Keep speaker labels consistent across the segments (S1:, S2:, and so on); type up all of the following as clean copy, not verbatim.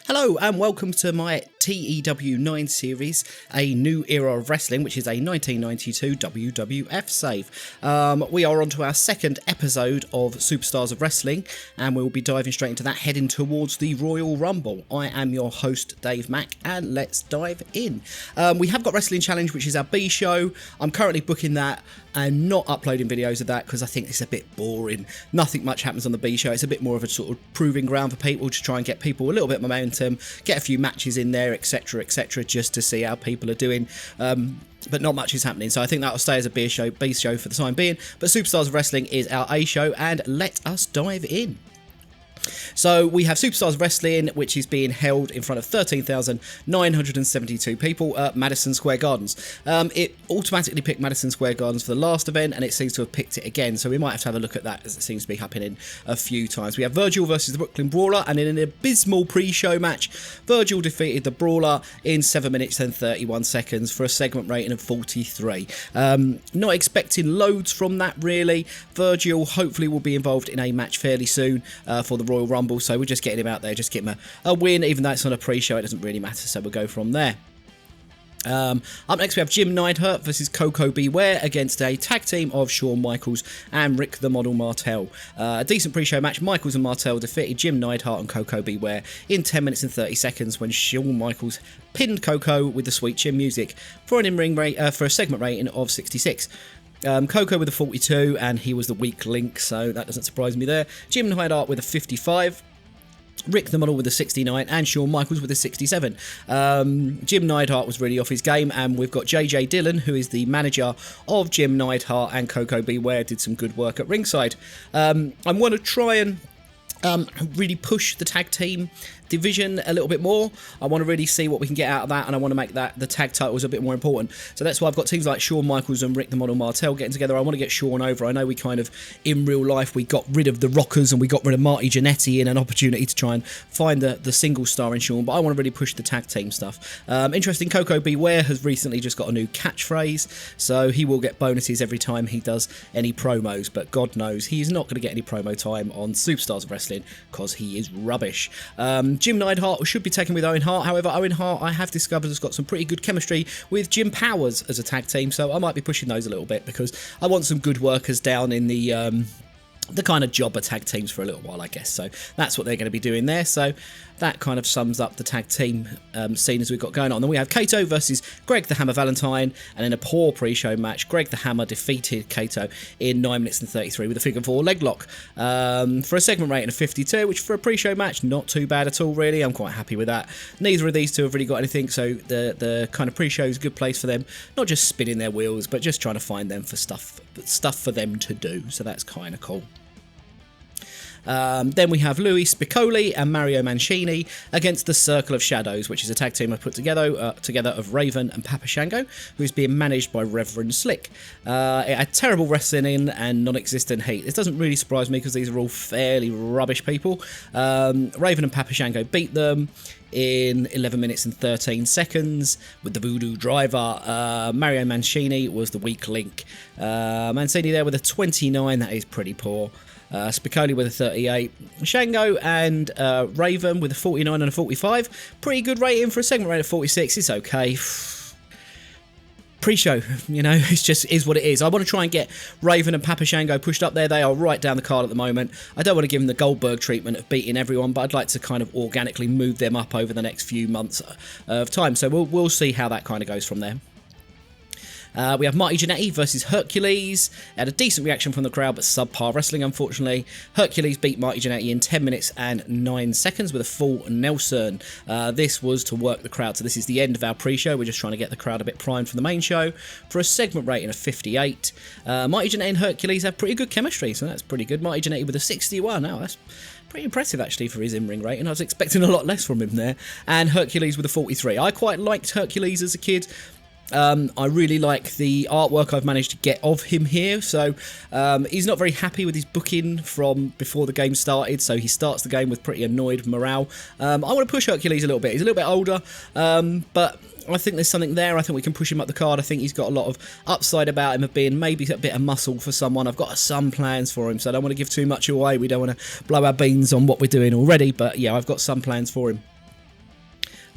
S1: Hello and welcome to my TEW 9 series, a new era of wrestling, which is a 1992 WWF save. We are on to our second episode of Superstars of Wrestling, and we'll be diving straight into that, heading towards the Royal Rumble. I am your host, Dave Mack, and let's dive in. We have got Wrestling Challenge, which is our B show. I'm currently booking that and not uploading videos of that because I think it's a bit boring. Nothing much happens on the B show. It's a bit more of a sort of proving ground for people to try and get people a little bit of momentum, get a few matches in there, etc, just to see how people are doing. But not much is happening, so I think that'll stay as a B show for the time being. But Superstars of Wrestling is our A show, and let us dive in. So we have Superstars of Wrestling, which is being held in front of 13,972 people at Madison Square Gardens. It automatically picked Madison Square Gardens for the last event, and it seems to have picked it again, so we might have to have a look at that, as it seems to be happening a few times. We have Virgil versus the Brooklyn Brawler, and in an abysmal pre-show match, Virgil defeated the Brawler in 7 minutes and 31 seconds for a segment rating of 43. Not expecting loads from that, really. Virgil hopefully will be involved in a match fairly soon for the Royal Rumble, so we're just getting him out there, just get him a win, even though it's on a pre-show, it doesn't really matter, so we'll go from there. Up next we have Jim Nidhart versus Coco Beware against a tag team of Shawn Michaels and Rick the Model Martel. A decent pre-show match. Michaels and Martel defeated Jim Nidhart and Coco Beware in 10 minutes and 30 seconds when Shawn Michaels pinned Coco with the Sweet Chin music for an in-ring for a segment rating of 66. Coco with a 42, and he was the weak link, so that doesn't surprise me there. Jim Nidhart with a 55. Rick the Model with a 69 and Shawn Michaels with a 67. Jim Nidhart was really off his game, and we've got JJ Dillon, who is the manager of Jim Nidhart, and Coco Beware did some good work at ringside. I want to try and really push the tag team division a little bit more. I want to really see what we can get out of that, and I want to make that the tag titles a bit more important. So that's why I've got teams like Shawn Michaels and Rick the Model Martel getting together. I want to get Shawn over. I know we kind of, in real life, we got rid of the Rockers and we got rid of Marty Janetti in an opportunity to try and find the single star in Shawn, but I want to really push the tag team stuff. Interesting, Coco Beware has recently just got a new catchphrase, so he will get bonuses every time he does any promos, but God knows he's not going to get any promo time on Superstars of Wrestling because he is rubbish. Jim Nidhart should be taken with Owen Hart. However, Owen Hart, I have discovered, has got some pretty good chemistry with Jim Powers as a tag team, so I might be pushing those a little bit because I want some good workers down in the kind of jobber tag teams for a little while, I guess. So that's what they're going to be doing there. So that kind of sums up the tag team scene as we've got going on. Then we have Kato versus Greg the Hammer Valentine, and in a poor pre-show match, Greg the Hammer defeated Kato in 9 minutes and 33 with a figure 4 leg lock for a segment rating of 52, which for a pre-show match, not too bad at all, really. I'm quite happy with that. Neither of these two have really got anything, so the kind of pre-show is a good place for them, not just spinning their wheels, but just trying to find them for stuff for them to do. So that's kind of cool. Then we have Louis Spicolli and Mario Mancini against the Circle of Shadows, which is a tag team I put together of Raven and Papango, who's being managed by Reverend Slick. It had terrible wrestling in and non-existent heat. This doesn't really surprise me because these are all fairly rubbish people. Raven and Papango beat them in 11 minutes and 13 seconds with the Voodoo Driver. Mario Mancini was the weak link. Mancini there with a 29, that is pretty poor. Spicolli with a 38. Shango and Raven with a 49 and a 45. Pretty good rating for a segment rate of 46. It's okay. Pre-show, it just is what it is. I want to try and get Raven and Papango pushed up there. They are right down the card at the moment. I don't want to give them the Goldberg treatment of beating everyone, but I'd like to kind of organically move them up over the next few months of time. So we'll see how that kind of goes from there. We have Marty Janetti versus Hercules. Had a decent reaction from the crowd, but subpar wrestling, unfortunately. Hercules beat Marty Janetti in 10 minutes and 9 seconds with a full Nelson. This was to work the crowd, so this is the end of our pre-show. We're just trying to get the crowd a bit primed for the main show for a segment rating of 58. Marty Janetti and Hercules have pretty good chemistry, so that's pretty good. Marty Janetti with a 61. Oh, that's pretty impressive, actually, for his in-ring rating. I was expecting a lot less from him there. And Hercules with a 43. I quite liked Hercules as a kid. I really like the artwork I've managed to get of him here. So he's not very happy with his booking from before the game started, so he starts the game with pretty annoyed morale. I want to push Hercules a little bit. He's a little bit older, but I think there's something there. I think we can push him up the card. I think he's got a lot of upside about him of being maybe a bit of muscle for someone. I've got some plans for him, so I don't want to give too much away. We don't want to blow our beans on what we're doing already, but yeah, I've got some plans for him.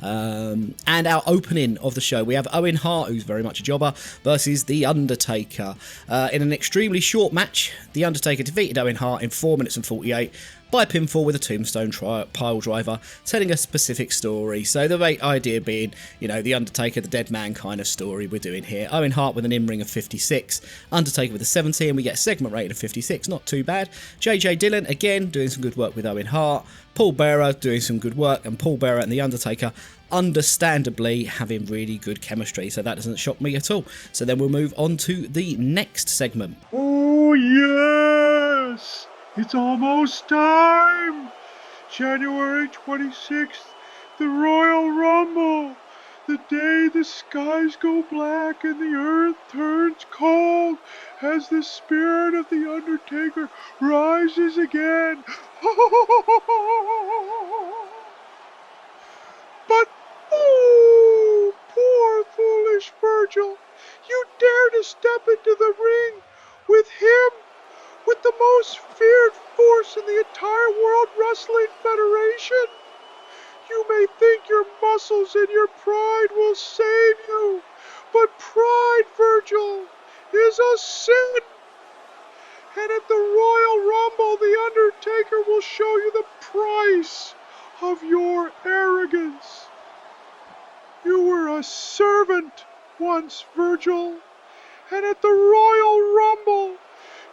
S1: And our opening of the show, we have Owen Hart, who's very much a jobber, versus The Undertaker. In an extremely short match, The Undertaker defeated Owen Hart in 4 minutes and 48 by pinfall with a tombstone pile driver, telling a specific story. So the main idea being, you know, The Undertaker, the dead man kind of story we're doing here. Owen Hart with an in-ring of 56, Undertaker with a 70, and we get a segment rating of 56, not too bad. JJ Dillon, again, doing some good work with Owen Hart. Paul Bearer doing some good work, and Paul Bearer and The Undertaker understandably having really good chemistry, so that doesn't shock me at all. So then we'll move on to the next segment.
S2: Oh yes! It's almost time! January 26th, the Royal Rumble! The day the skies go black and the earth turns cold as the spirit of the Undertaker rises again. But, oh, poor foolish Virgil, you dare to step into the ring with him, with the most feared force in the entire World Wrestling Federation. You may think your muscles and your pride will save you, but pride, Virgil, is a sin. And at the Royal Rumble, the Undertaker will show you the price of your arrogance. You were a servant once, Virgil, and at the Royal Rumble,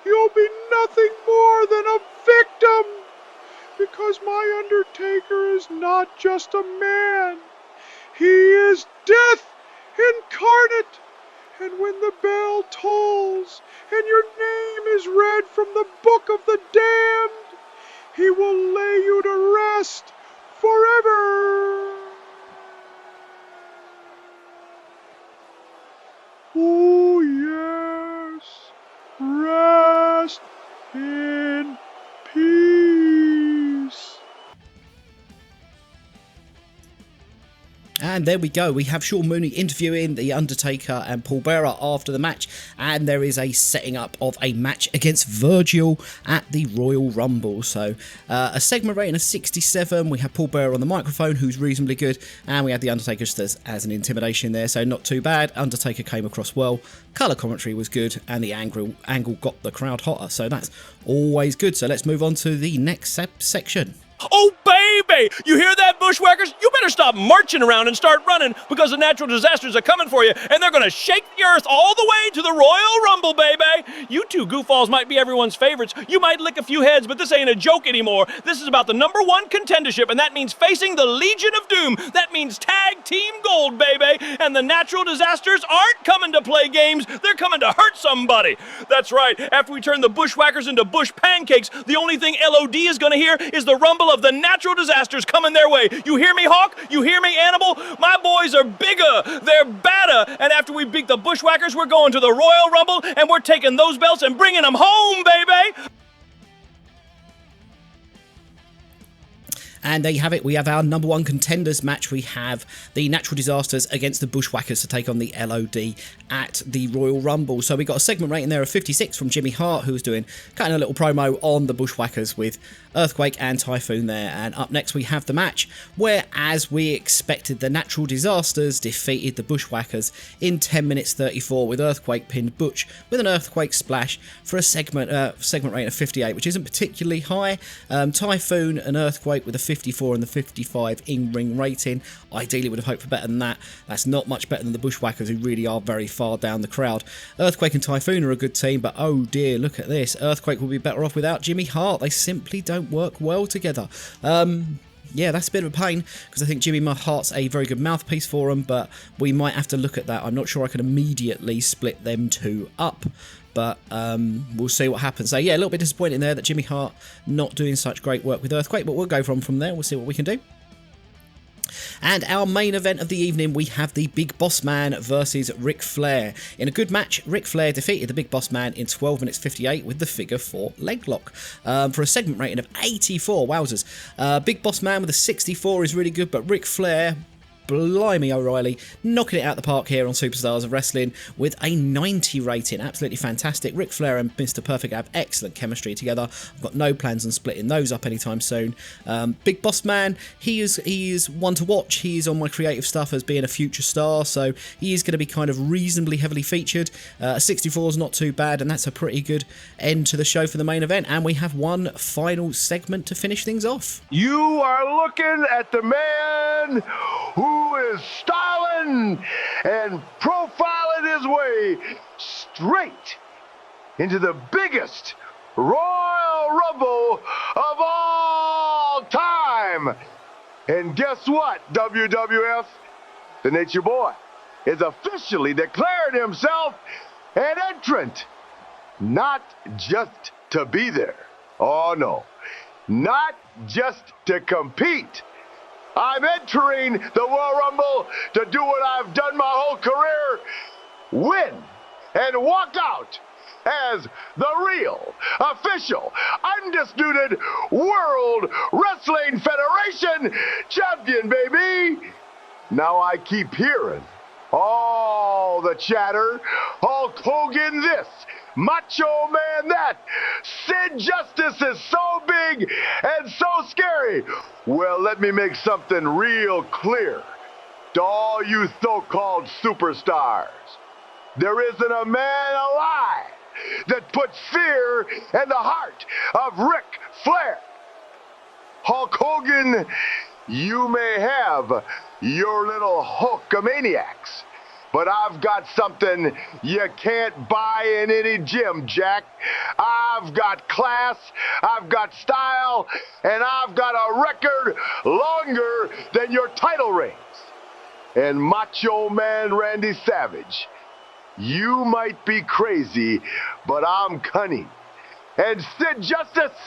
S2: you'll be nothing more than a victim, because my Undertaker is not just a man. He is death incarnate, and when the bell tolls and your name is read from the book of the damned, he will lay you to rest forever. Oh yes, rest in peace.
S1: And there we go, we have Sean Mooney interviewing The Undertaker and Paul Bearer after the match, and there is a setting up of a match against Virgil at the Royal Rumble. So a segment rating of 67, we have Paul Bearer on the microphone, who's reasonably good, and we have The Undertaker just as an intimidation there, so not too bad. Undertaker came across well, colour commentary was good, and the angle got the crowd hotter, so that's always good. So let's move on to the next section.
S3: Oh, baby! You hear that, Bushwhackers? You better stop marching around and start running, because the natural disasters are coming for you, and they're going to shake the earth all the way to the Royal Rumble, baby! You two goofballs might be everyone's favorites. You might lick a few heads, but this ain't a joke anymore. This is about the #1 contendership, and that means facing the Legion of Doom. That means tag team gold, baby! And the natural disasters aren't coming to play games. They're coming to hurt somebody. That's right. After we turn the Bushwhackers into bush pancakes, the only thing LOD is going to hear is the rumble of the natural disasters coming their way. You hear me, Hawk? You hear me, Animal? My boys are bigger. They're badder. And after we beat the Bushwhackers, we're going to the Royal Rumble, and we're taking those belts and bringing them home, baby.
S1: And there you have it, we have our #1 contenders match. We have the Natural Disasters against the Bushwhackers to take on the LOD at the Royal Rumble. So we got a segment rating there of 56 from Jimmy Hart, who was doing kind of a little promo on the Bushwhackers with Earthquake and Typhoon there. And up next we have the match where, as we expected, the Natural Disasters defeated the Bushwhackers in 10 minutes 34 with Earthquake pinned Butch with an Earthquake splash for a segment rating of 58, which isn't particularly high. Typhoon and Earthquake with a 54 and the 55 in-ring rating. Ideally would have hoped for better than that. That's not much better than the Bushwhackers, who really are very far down the crowd. Earthquake and Typhoon are a good team, but oh dear, look at this. Earthquake will be better off without Jimmy Hart. They simply don't work well together. Yeah, that's a bit of a pain, because I think Jimmy Hart's a very good mouthpiece for them, but we might have to look at that. I'm not sure I can immediately split them two up, but we'll see what happens. So yeah, a little bit disappointing there that Jimmy Hart not doing such great work with Earthquake, but we'll go from there. We'll see what we can do. And our main event of the evening, we have the Big Boss Man versus Ric Flair. In a good match, Ric Flair defeated the Big Boss Man in 12 minutes 58 with the figure 4 leg lock for a segment rating of 84. Wowzers. Big Boss Man with a 64 is really good, but Ric Flair, blimey O'Reilly, knocking it out the park here on Superstars of Wrestling with a 90 rating. Absolutely fantastic. Ric Flair and Mr. Perfect have excellent chemistry together. I've got no plans on splitting those up anytime soon. Big Bossman, he is one to watch. He is on my creative stuff as being a future star, so he is going to be kind of reasonably heavily featured. 64 is not too bad, and that's a pretty good end to the show for the main event. And we have one final segment to finish things off.
S4: You are looking at the man who is styling and profiling his way straight into the biggest Royal Rumble of all time. And guess what, WWF? The Nature Boy is officially declared himself an entrant. Not just to be there. Oh, no. Not just to compete. I'm entering the Royal Rumble to do what I've done my whole career. Win and walk out as the real, official, undisputed World Wrestling Federation champion, baby. Now I keep hearing all the chatter. Hulk Hogan this, Macho Man that. Sid Justice is so big and so scary. Well, let me make something real clear to all you so-called superstars. There isn't a man alive that puts fear in the heart of Ric Flair. Hulk Hogan, you may have your little Hulkamaniacs, but I've got something you can't buy in any gym, Jack. I've got class, I've got style, and I've got a record longer than your title reigns. And Macho Man Randy Savage, you might be crazy, but I'm cunning. And Sid Justice,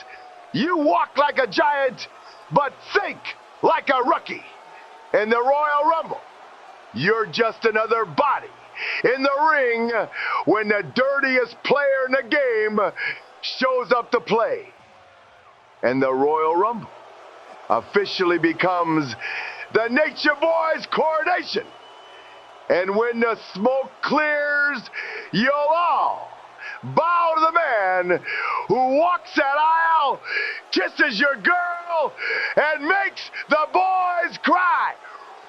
S4: you walk like a giant, but think like a rookie. In the Royal Rumble, you're just another body in the ring when the dirtiest player in the game shows up to play. And the Royal Rumble officially becomes the Nature Boy's coronation. And when the smoke clears, you'll all bow to the man who walks that aisle, kisses your girl, and makes the boys cry.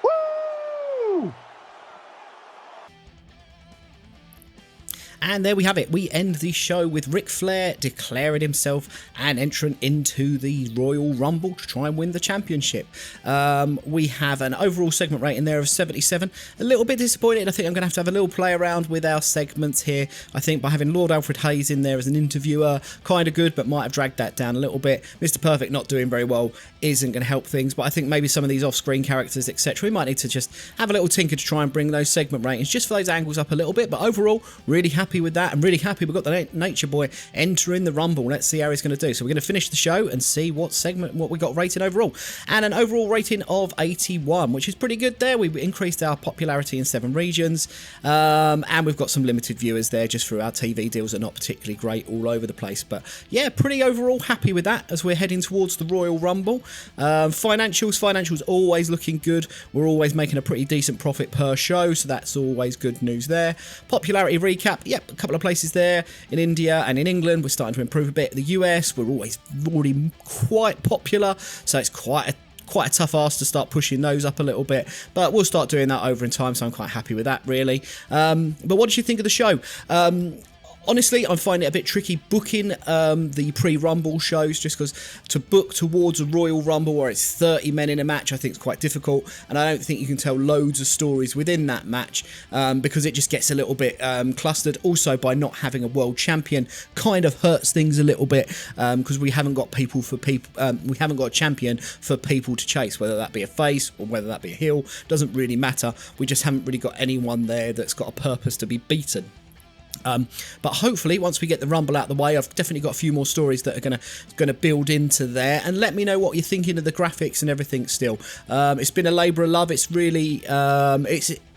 S4: Woo!
S1: And there we have it. We end the show with Ric Flair declaring himself an entrant into the Royal Rumble to try and win the championship. We have an overall segment rating there of 77. A little bit disappointed. I think I'm going to have a little play around with our segments here. I think by having Lord Alfred Hayes in there as an interviewer, kind of good, but might have dragged that down a little bit. Mr. Perfect not doing very well isn't going to help things, but I think maybe some of these off-screen characters, etc., we might need to just have a little tinker to try and bring those segment ratings just for those angles up a little bit. But overall, really happy with that. I'm really happy we've got the Nature Boy entering the Rumble. Let's see how he's going to do. So we're going to finish the show and see what we got rated overall. And an overall rating of 81, which is pretty good there. We increased our popularity in 7 regions, and we've got some limited viewers there just through our TV deals that are not particularly great all over the place. But yeah, pretty overall happy with that as we're heading towards the Royal Rumble. Financials always looking good. We're always making a pretty decent profit per show, so that's always good news there. Popularity recap, yep, a couple of places there in India and in England. We're starting to improve a bit. The US, we're already quite popular, so it's quite a tough ask to start pushing those up a little bit, but we'll start doing that over in time, so I'm quite happy with that, really. But what did you think of the show? Honestly, I find it a bit tricky booking the pre-Rumble shows, just because to book towards a Royal Rumble where it's 30 men in a match, I think is quite difficult, and I don't think you can tell loads of stories within that match because it just gets a little bit clustered. Also, by not having a world champion, kind of hurts things a little bit because we haven't got we haven't got a champion for people to chase, whether that be a face or whether that be a heel, doesn't really matter. We just haven't really got anyone there that's got a purpose to be beaten. But hopefully, once we get the Rumble out of the way, I've definitely got a few more stories that are going to build into there. And let me know what you're thinking of the graphics and everything. Still, it's been a labour of love. It's really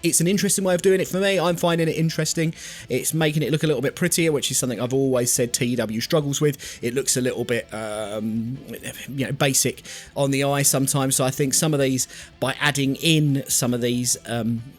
S1: It's an interesting way of doing it for me. I'm finding it interesting. It's making it look a little bit prettier, which is something I've always said TEW struggles with. It looks a little bit, basic on the eye sometimes. So I think some of these, by adding in some of these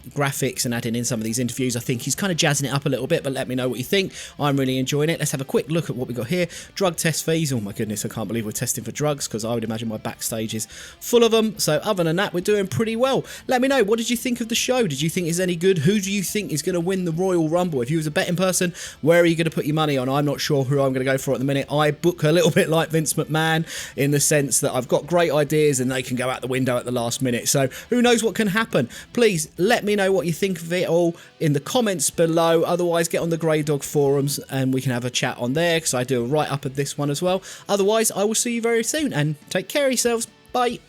S1: graphics and adding in some of these interviews, I think he's kind of jazzing it up a little bit. But let me know what you think. I'm really enjoying it. Let's have a quick look at what we got here. Drug test fees. Oh my goodness, I can't believe we're testing for drugs, because I would imagine my backstage is full of them. So other than that, we're doing pretty well. Let me know, what did you think of the show? Did you think it's any good? Who do you think is going to win the Royal Rumble? If you was a betting person, where are you going to put your money on? I'm not sure who I'm going to go for at the minute. I book a little bit like Vince McMahon, in the sense that I've got great ideas and they can go out the window at the last minute. So who knows what can happen? Please let me know what you think of it all in the comments below. Otherwise, get on the Grey Dog forums and we can have a chat on there, because I do a write-up of this one as well. Otherwise, I will see you very soon, and take care of yourselves. Bye.